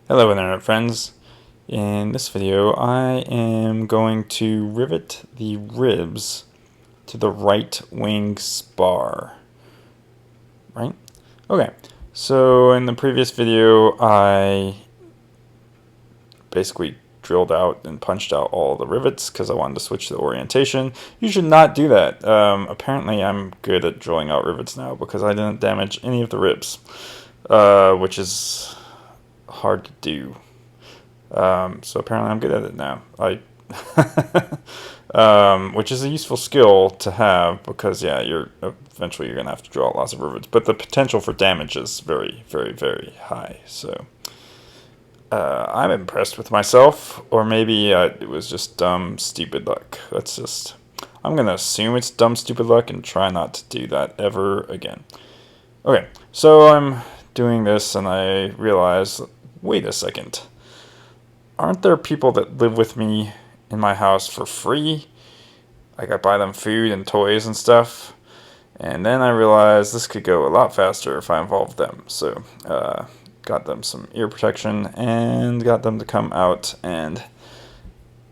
Hello internet friends. In this video I am going to rivet the ribs to the right wing spar. Right? Okay, so in the previous video I basically drilled out and punched out all the rivets because I wanted to switch the orientation. You should not do that. Apparently I'm good at drilling out rivets now because I didn't damage any of the ribs, which is hard to do. So apparently I'm good at it now. Which is a useful skill to have because you're eventually gonna have to draw lots of rivets, but the potential for damage is very, very, very high. So I'm impressed with myself, or maybe it was just dumb, stupid luck. I'm gonna assume it's dumb, stupid luck and try not to do that ever again. Okay, so I'm doing this and I realize, wait a second. Aren't there people that live with me in my house for free? Like I buy them food and toys and stuff. And then I realized this could go a lot faster if I involved them. So got them some ear protection and got them to come out and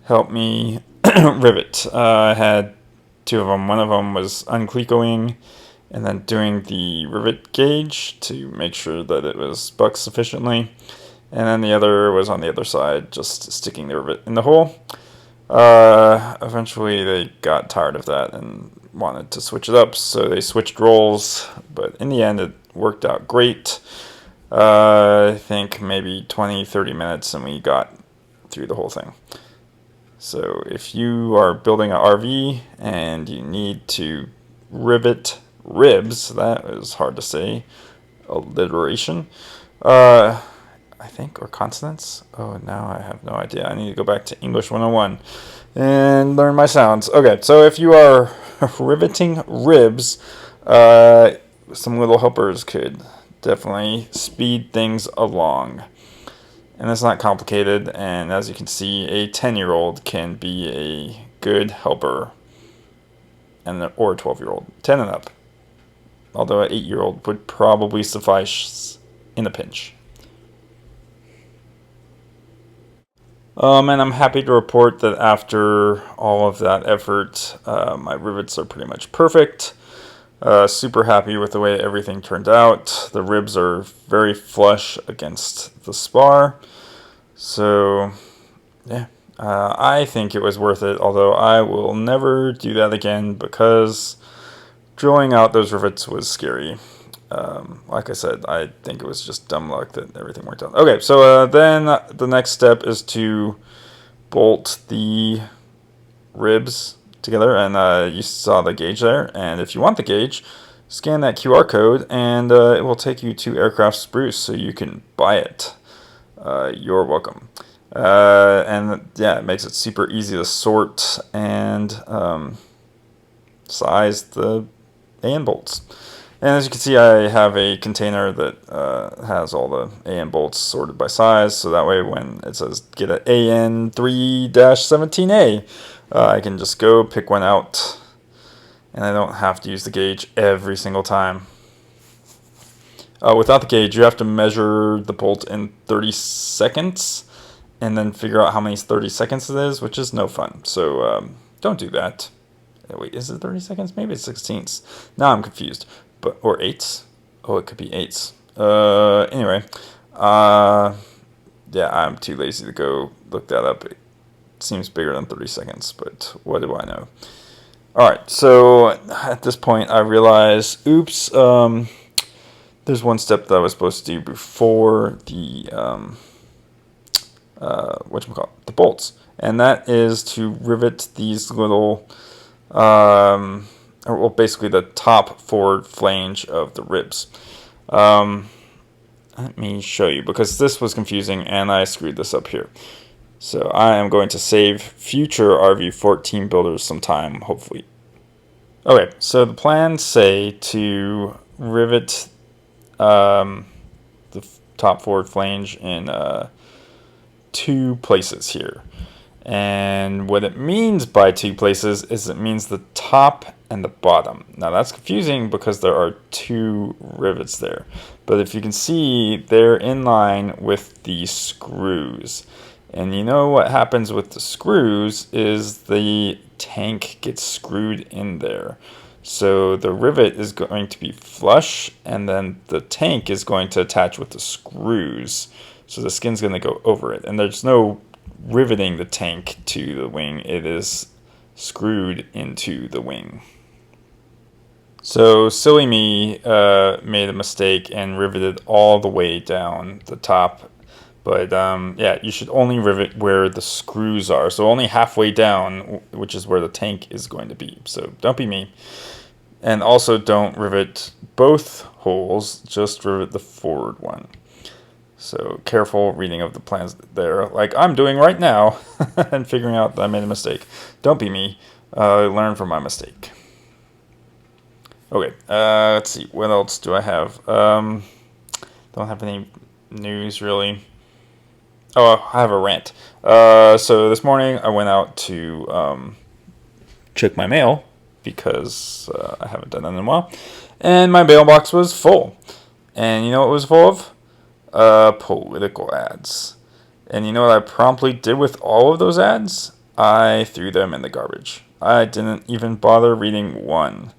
help me rivet. I had two of them. One of them was unclecoing and then doing the rivet gauge to make sure that it was bucked sufficiently. And then the other was on the other side, just sticking the rivet in the hole. Eventually they got tired of that and wanted to switch it up, so they switched roles, but in the end it worked out great. I think maybe 20-30 minutes and we got through the whole thing. So if you are building an RV and you need to rivet ribs, that is hard to say, alliteration, I think, or consonants. Oh, now I have no idea. I need to go back to English 101 and learn my sounds. Okay, so if you are riveting ribs, some little helpers could definitely speed things along. And it's not complicated, and as you can see, a 10-year-old can be a good helper, or a 12-year-old, 10 and up. Although an 8-year-old would probably suffice in a pinch. And I'm happy to report that after all of that effort, my rivets are pretty much perfect. Super happy with the way everything turned out. The ribs are very flush against the spar. So, yeah, I think it was worth it, although I will never do that again because drilling out those rivets was scary. Like I said, I think it was just dumb luck that everything worked out. Okay, so then the next step is to bolt the ribs together, and you saw the gauge there, and if you want the gauge, scan that QR code and it will take you to Aircraft Spruce so you can buy it. You're welcome. And yeah, it makes it super easy to sort and size the AN bolts. And as you can see, I have a container that has all the AN bolts sorted by size, so that way when it says get an AN 3-17A, I can just go pick one out, and I don't have to use the gauge every single time. Without the gauge, you have to measure the bolt in 30 seconds, and then figure out how many 30 seconds it is, which is no fun, so don't do that. Wait, is it 30 seconds? Maybe it's 16ths. Now I'm confused. Or 8s. Oh, it could be 8s. Anyway. Yeah, I'm too lazy to go look that up. It seems bigger than 30 seconds, but what do I know? Alright, so at this point I realize, oops, there's one step that I was supposed to do before the, the bolts. And that is to rivet these little, well, basically the top forward flange of the ribs. Let me show you, because this was confusing and I screwed this up here. So I am going to save future RV-14 builders some time, hopefully. Okay, so the plans say to rivet the top forward flange in 2 places here. And what it means by two places is it means the top and the bottom. Now that's confusing because there are two rivets there. But if you can see, they're in line with the screws. And you know what happens with the screws is the tank gets screwed in there. So the rivet is going to be flush, and then the tank is going to attach with the screws. So the skin's going to go over it. And there's no riveting the tank to the wing. It is screwed into the wing. So silly me made a mistake and riveted all the way down the top. But yeah, you should only rivet where the screws are. So only halfway down, which is where the tank is going to be. So don't be me. And also don't rivet both holes, just rivet the forward one. So careful reading of the plans there, like I'm doing right now, and figuring out that I made a mistake. Don't be me. Learn from my mistake. Okay, let's see. What else do I have? Don't have any news really. Oh, I have a rant. So this morning I went out to check my mail because I haven't done that in a while, and my mailbox was full. And you know what it was full of? Political ads. And you know what I promptly did with all of those ads? I threw them in the garbage. I didn't even bother reading one.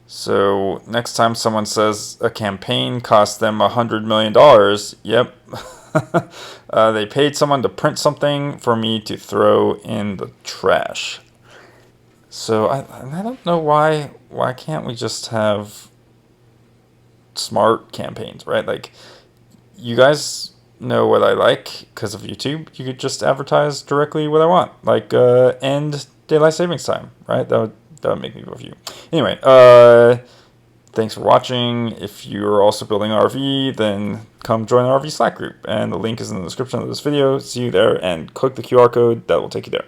So next time someone says a campaign cost them $100 million, yep, they paid someone to print something for me to throw in the trash. So I don't know why can't we just have smart campaigns, right? Like, you guys know what I like because of YouTube. You could just advertise directly what I want, like end daylight savings time, right? That would make me vote for you. Anyway, thanks for watching. If you're also building an RV, then come join the RV Slack group, and the link is in the description of this video. See you there, and click the QR code that will take you there.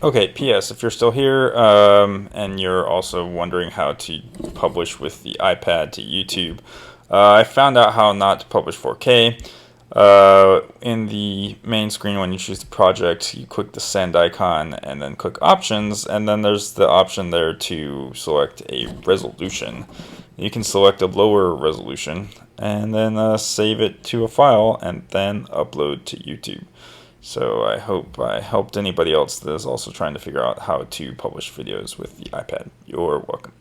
Okay, P.S. If you're still here and you're also wondering how to publish with the iPad to YouTube, I found out how not to publish 4K. In the main screen, when you choose the project, you click the send icon and then click options, and then there's the option there to select a resolution. You can select a lower resolution and then save it to a file and then upload to YouTube. So I hope I helped anybody else that is also trying to figure out how to publish videos with the iPad. You're welcome.